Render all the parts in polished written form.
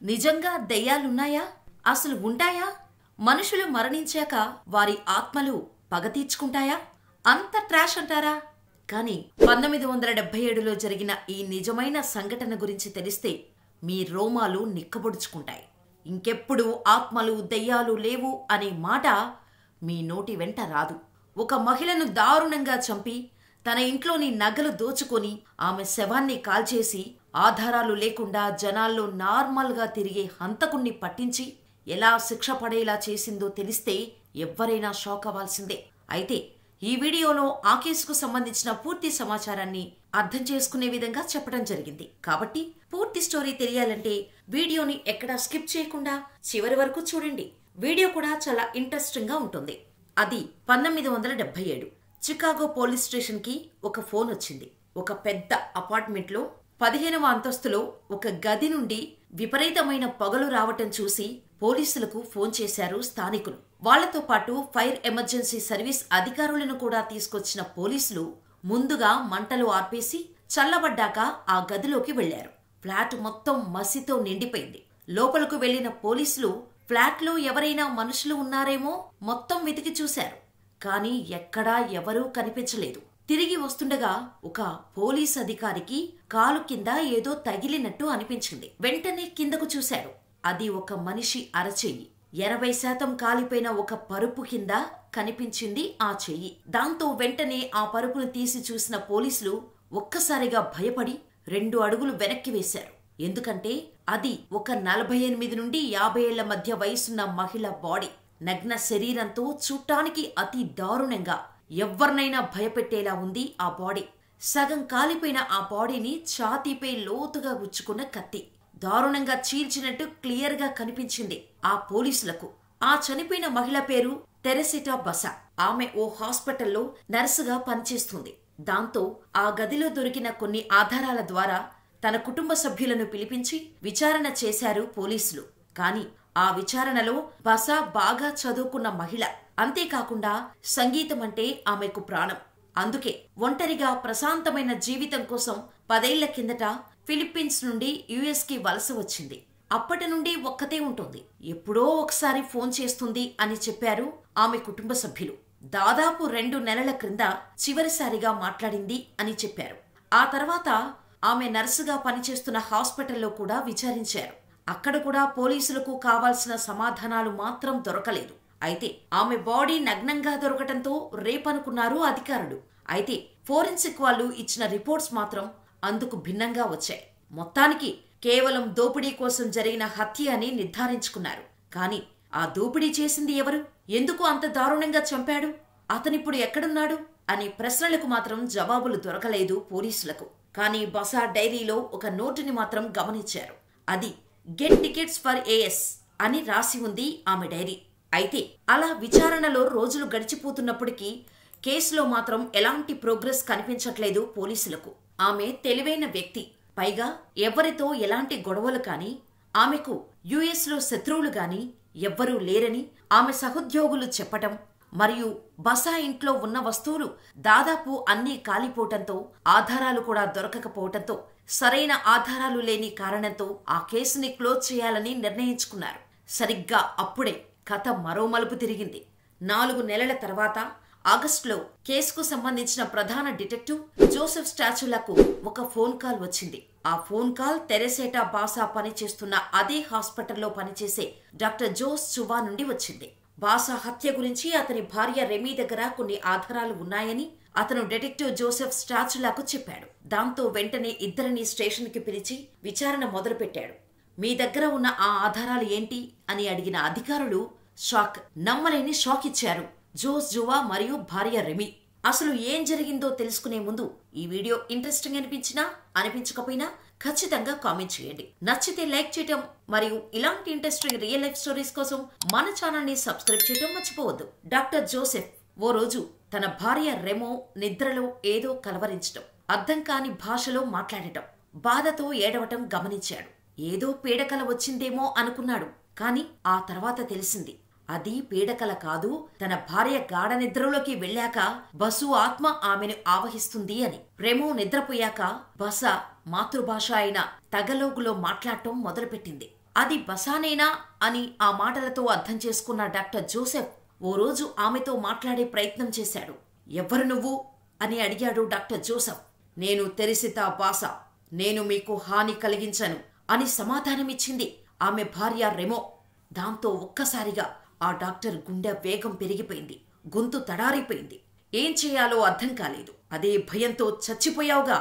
నిజంగా దెయ్యాలున్నాయా? అసలు ఉంటాయా? మనుషులు మరణించాక వారి ఆత్మలు పగ తీర్చుకుంటాయా? అంత ట్రాష్ అంటారా? కానీ 1977లో జరిగిన ఈ నిజమైన సంఘటన గురించి తెలిస్తే మీ రోమాలు నిక్కబొడుచుకుంటాయి. ఇంకెప్పుడు ఆత్మలు దెయ్యాలు లేవు అనే మాట మీ నోటి వెంట రాదు. ఒక మహిళను దారుణంగా చంపి తన ఇంట్లోని నగలు దోచుకొని ఆమె శవాన్ని కాల్చేసి ఆధారాలు లేకుండా జనాల్లో నార్మల్గా తిరిగే హంతకుణ్ణి పట్టించి ఎలా శిక్ష పడేలా చేసిందో తెలిస్తే ఎవ్వరైనా షాక్ అవ్వాల్సిందే. అయితే ఈ వీడియోలో ఆ కేసుకు సంబంధించిన పూర్తి సమాచారాన్ని అర్థం చేసుకునే విధంగా చెప్పడం జరిగింది. కాబట్టి పూర్తి స్టోరీ తెలియాలంటే వీడియోని ఎక్కడా స్కిప్ చేయకుండా చివరి వరకు చూడండి. వీడియో కూడా చాలా ఇంట్రెస్టింగ్ గా ఉంటుంది. అది 1977 చికాగో పోలీస్ స్టేషన్ కి ఒక ఫోన్ వచ్చింది. ఒక పెద్ద అపార్ట్మెంట్ లో 15వ అంతస్తులో ఒక గది నుండి విపరీతమైన పొగలు రావటం చూసి పోలీసులకు ఫోన్ చేశారు స్థానికులు. వాళ్లతో పాటు ఫైర్ ఎమర్జెన్సీ సర్వీస్ అధికారులను కూడా తీసుకొచ్చిన పోలీసులు ముందుగా మంటలు ఆర్పేసి చల్లబడ్డాక ఆ గదిలోకి వెళ్లారు. ఫ్లాట్ మొత్తం మసితో నిండిపోయింది. లోపలకు వెళ్లిన పోలీసులు ఫ్లాట్లో ఎవరైనా మనుషులు ఉన్నారేమో మొత్తం వెతికి చూశారు. కానీ ఎక్కడా ఎవరూ కనిపించలేదు. తిరిగి వస్తుండగా ఒక పోలీస్ అధికారికి కాలు కింద ఏదో తగిలినట్టు అనిపించింది. వెంటనే కిందకు చూశాడు. అది ఒక మనిషి అరచెయ్యి. 80% కాలిపోయిన ఒక పరుపు కింద కనిపించింది ఆ చెయ్యి. దాంతో వెంటనే ఆ పరుపును తీసి చూసిన పోలీసులు ఒక్కసారిగా భయపడి 2 అడుగులు వెనక్కి వేశారు. ఎందుకంటే అది ఒక 48 నుండి 50 ఏళ్ల మధ్య వయసున్న మహిళ బాడీ. నగ్న శరీరంతో చూడటానికి అతి దారుణంగా ఎవ్వరినైనా భయపెట్టేలా ఉంది ఆ బాడీ. సగం కాలిపోయిన ఆ బాడీని ఛాతీపై లోతుగా గుచ్చుకున్న కత్తి దారుణంగా చీల్చినట్టు క్లియర్ గా కనిపించింది ఆ పోలీసులకు. ఆ చనిపోయిన మహిళ పేరు తెరెసిటా బసా. ఆమె ఓ హాస్పిటల్లో నర్సుగా పనిచేస్తుంది. దాంతో ఆ గదిలో దొరికిన కొన్ని ఆధారాల ద్వారా తన కుటుంబ సభ్యులను పిలిపించి విచారణ చేశారు పోలీసులు. కానీ ఆ విచారణలో బసా బాగా చదువుకున్న మహిళ. అంతేకాకుండా సంగీతం అంటే ఆమెకు ప్రాణం. అందుకే ఒంటరిగా ప్రశాంతమైన జీవితం కోసం 10 ఏళ్ల కిందట ఫిలిప్పీన్స్ నుండి యుఎస్ కి వలస వచ్చింది. అప్పటి నుండి ఒక్కతే ఉంటుంది. ఎప్పుడో ఒకసారి ఫోన్ చేస్తుంది అని చెప్పారు ఆమె కుటుంబ సభ్యులు. దాదాపు 2 నెలల క్రింద చివరిసారిగా మాట్లాడింది అని చెప్పారు. ఆ తర్వాత ఆమె నర్సుగా పనిచేస్తున్న హాస్పిటల్లో కూడా విచారించారు. అక్కడ కూడా పోలీసులకు కావాల్సిన సమాధానాలు మాత్రం దొరకలేదు. అయితే ఆమె బాడీ నగ్నంగా దొరకటంతో రేపనుకున్నారు అధికారులు. అయితే ఫోరెన్సిక్ వాళ్ళు ఇచ్చిన రిపోర్ట్స్ మాత్రం అందుకు భిన్నంగా వచ్చాయి. మొత్తానికి కేవలం దోపిడీ కోసం జరిగిన హత్య అని నిర్ధారించుకున్నారు. కానీ ఆ దోపిడీ చేసింది ఎవరు? ఎందుకు అంత దారుణంగా చంపాడు? అతనిప్పుడు ఎక్కడున్నాడు అనే ప్రశ్నలకు మాత్రం జవాబులు దొరకలేదు పోలీసులకు. కానీ బసా డైరీలో ఒక నోటుని మాత్రం గమనించారు. అది గెట్ టికెట్స్ ఫర్ ఏఎస్ అని రాసి ఉంది ఆమె డైరీ. అయితే అలా విచారణలో రోజులు గడిచిపోతున్నప్పటికీ కేసులో మాత్రం ఎలాంటి ప్రోగ్రెస్ కనిపించట్లేదు పోలీసులకు. ఆమె తెలివైన వ్యక్తి. పైగా ఎవరితో ఎలాంటి గొడవలు కానీ, ఆమెకు యుఎస్ లో శత్రువులు గాని ఎవ్వరూ లేరని ఆమె సహోద్యోగులు చెప్పటం, మరియు బసా ఇంట్లో ఉన్న వస్తువులు దాదాపు అన్నీ కాలిపోవటంతో ఆధారాలు కూడా దొరకకపోవటంతో సరైన ఆధారాలు లేని కారణంతో ఆ కేసుని క్లోజ్ చేయాలని నిర్ణయించుకున్నారు. సరిగ్గా అప్పుడే కథ మరో మలుపు తిరిగింది. 4 నెలల తర్వాత ఆగస్టులో కేసుకు సంబంధించిన ప్రధాన డిటెక్టివ్ జోసెఫ్ స్టాచులకు ఒక ఫోన్ కాల్ వచ్చింది. ఆ ఫోన్ కాల్ తెరెసేటా బాసా పనిచేస్తున్న అదే హాస్పిటల్లో పనిచేసే డాక్టర్ జోస్ చువా నుండి వచ్చింది. బాసా హత్య గురించి అతని భార్య రెమీ దగ్గర కొన్ని ఆధారాలు ఉన్నాయని అతను డిటెక్టివ్ జోసెఫ్ స్టాచులాకు చెప్పాడు. దాంతో వెంటనే ఇద్దరిని స్టేషన్ కి పిలిచి విచారణ మొదలుపెట్టాడు. మీ దగ్గర ఉన్న ఆ ఆధారాలు ఏంటి అని అడిగిన అధికారులు నమ్మలేని షాక్ ఇచ్చారు జోస్ జువా మరియు భార్య రెమీ. అసలు ఏం జరిగిందో తెలుసుకునే ముందు ఈ వీడియో ఇంట్రెస్టింగ్ అనిపించకపోయినా ఖచ్చితంగా కామెంట్ చేయండి. నచ్చితే లైక్ చేయటం మరియు ఇలాంటి ఇంట్రెస్టింగ్ రియల్ లైఫ్ స్టోరీస్ కోసం మన ఛానల్ ని సబ్స్క్రైబ్ చేయటం మర్చిపోవద్దు. డాక్టర్ జోసెఫ్ ఓ రోజు తన భార్య రెమో నిద్రలో ఏదో కలవరించటం, అర్థం కాని భాషలో మాట్లాడటం, బాధతో ఏడవటం గమనించాడు. ఏదో పీడకల వచ్చిందేమో అనుకున్నాడు. కాని ఆ తర్వాత తెలిసింది అది పీడకల కాదు, తన భార్య గాఢ నిద్రలోకి వెళ్ళాక బసు ఆత్మ ఆమెను ఆవహిస్తుంది అని. రెమో నిద్రపోయాక బస మాతృభాష అయిన తగలోగులో మాట్లాడటం మొదలుపెట్టింది. అది బసానేనా అని ఆ మాటలతో అర్థం చేసుకున్న డాక్టర్ జోసెఫ్ ఓ రోజు ఆమెతో మాట్లాడే ప్రయత్నం చేశాడు. ఎవ్వరు నువ్వు అని అడిగాడు డాక్టర్ జోసెఫ్. నేను తెరిసితా బాసా, నేను మీకు హాని కలిగించను అని సమాధానమిచ్చింది ఆమె భార్య రెమో. దాంతో ఒక్కసారిగా ఆ డాక్టర్ గుండె వేగం పెరిగిపోయింది, గొంతు తడారిపోయింది. ఏం చేయాలో అర్థం కాలేదు. అదే భయంతో చచ్చిపోయావుగా,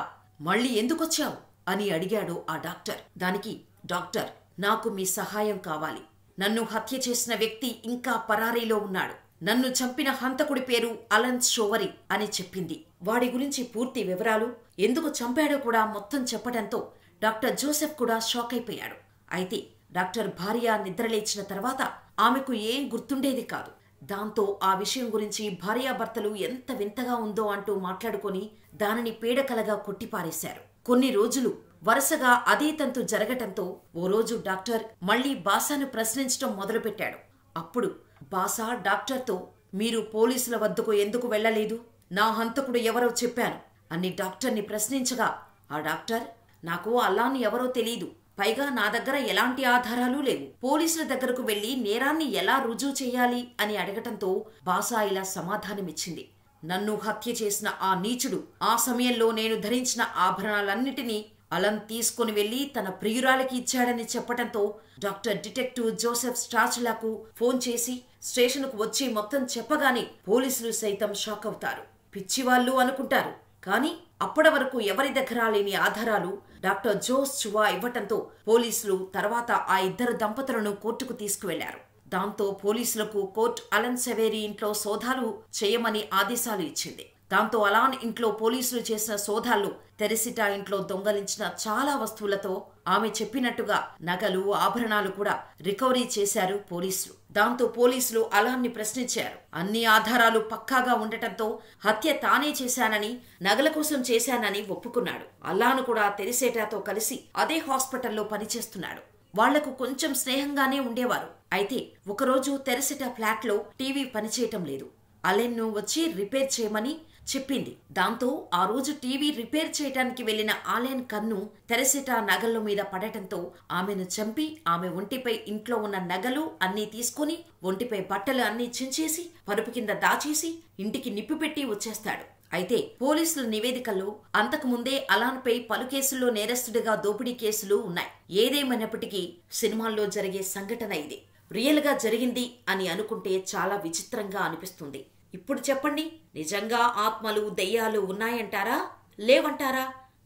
మళ్ళీ ఎందుకొచ్చావు అని అడిగాడు ఆ డాక్టర్. దానికి డాక్టర్, నాకు మీ సహాయం కావాలి. నన్ను హత్య చేసిన వ్యక్తి ఇంకా పరారీలో ఉన్నాడు. నన్ను చంపిన హంతకుడి పేరు అలన్ షోవరి అని చెప్పింది. వాడి గురించి పూర్తి వివరాలు, ఎందుకు చంపాడో కూడా మొత్తం చెప్పడంతో డాక్టర్ జోసెఫ్ కూడా షాక్ అయిపోయాడు. అయితే డాక్టర్ భార్య నిద్రలేచిన తర్వాత ఆమెకు ఏం గుర్తుండేది కాదు. దాంతో ఆ విషయం గురించి భార్యాభర్తలు ఎంత వింతగా ఉందో అంటూ మాట్లాడుకొని దానిని పీడకలగా కొట్టిపారేశారు. కొన్ని రోజులు వరుసగా అదే తంతు జరగటంతో ఓ రోజు డాక్టర్ మళ్లీ బాసాను ప్రశ్నించడం మొదలుపెట్టాడు. అప్పుడు బాసా డాక్టర్తో, మీరు పోలీసుల వద్దకు ఎందుకు వెళ్లలేదు? నా హంతకుడు ఎవరో చెప్పాను అని డాక్టర్ని ప్రశ్నించగా ఆ డాక్టర్, నాకు అల్లాన్ని ఎవరో తెలీదు, పైగా నా దగ్గర ఎలాంటి ఆధారాలు లేవు, పోలీసుల దగ్గరకు వెళ్లి నేరాన్ని ఎలా రుజువు చేయాలి అని అడగటంతో బాసా ఇలా సమాధానమిచ్చింది. నన్ను హత్య చేసిన ఆ నీచుడు ఆ సమయంలో నేను ధరించిన ఆభరణాలన్నిటినీ అలన్ తీసుకుని వెళ్లి తన ప్రియురాలికి ఇచ్చాడని చెప్పటంతో డాక్టర్ డిటెక్టివ్ జోసెఫ్ స్టాచ్లకు ఫోన్ చేసి స్టేషన్కు వచ్చి మొత్తం చెప్పగానే పోలీసులు సైతం షాక్ అవుతారు. పిచ్చివాళ్లు అనుకుంటారు. కానీ అప్పటి వరకు ఎవరి దగ్గర లేని ఆధారాలు డాక్టర్ జోస్ చువా ఇవ్వటంతో పోలీసులు తర్వాత ఆ ఇద్దరు దంపతులను కోర్టుకు తీసుకువెళ్లారు. దాంతో పోలీసులకు కోర్టు అలన్ సెవేరీ ఇంట్లో సోదాలు చేయమని ఆదేశాలు ఇచ్చింది. దాంతో అలాన్ ఇంట్లో పోలీసులు చేసిన సోదాల్లో తెరిసిటా ఇంట్లో దొంగలించిన చాలా వస్తువులతో ఆమె చెప్పినట్టుగా నగలు, ఆభరణాలు కూడా రికవరీ చేశారు పోలీసులు. దాంతో పోలీసులు అలాన్ని ప్రశ్నించారు. అన్ని ఆధారాలు పక్కాగా ఉండటంతో హత్య తానే చేశానని, నగల కోసం చేశానని ఒప్పుకున్నాడు. అల్లాను కూడా తెరిసేటాతో కలిసి అదే హాస్పిటల్లో పనిచేస్తున్నాడు. వాళ్లకు కొంచెం స్నేహంగానే ఉండేవారు. అయితే ఒకరోజు తెరిసిటా ఫ్లాట్లో టీవీ పనిచేయటం లేదు. అలెన్ను వచ్చి రిపేర్ చేయమని చెప్పింది. దాంతో ఆ రోజు టీవీ రిపేర్ చేయడానికి వెళ్లిన ఆలెన్ కన్ను తెరిసిటా నగల మీద పడటంతో ఆమెను చంపి ఆమె ఒంటిపై ఇంట్లో ఉన్న నగలు అన్నీ తీసుకుని ఒంటిపై బట్టలు అన్నీ చించేసి పరుపు కింద దాచేసి ఇంటికి నిప్పు పెట్టి వచ్చేస్తాడు. అయితే పోలీసుల నివేదికల్లో అంతకుముందే అలాన్పై పలు కేసుల్లో నేరస్తుడిగా దోపిడీ కేసులు ఉన్నాయి. ఏదేమైనప్పటికీ సినిమాల్లో జరిగే సంఘటన ఇది. రియల్ గా జరిగింది అని అనుకుంటే చాలా విచిత్రంగా అనిపిస్తుంది. ఇప్పుడు చెప్పండి, నిజంగా ఆత్మలు, దెయ్యాలు ఉన్నాయంటారా, లేవంటారా?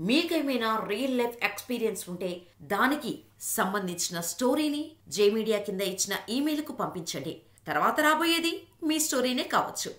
మీకేమైనా రియల్ లైఫ్ ఎక్స్పీరియన్స్ ఉంటే దానికి సంబంధించిన స్టోరీని జే మీడియా కింద ఇచ్చిన ఈమెయిల్కు పంపించండి. తర్వాత రాబోయేది మీ స్టోరీనే కావచ్చు.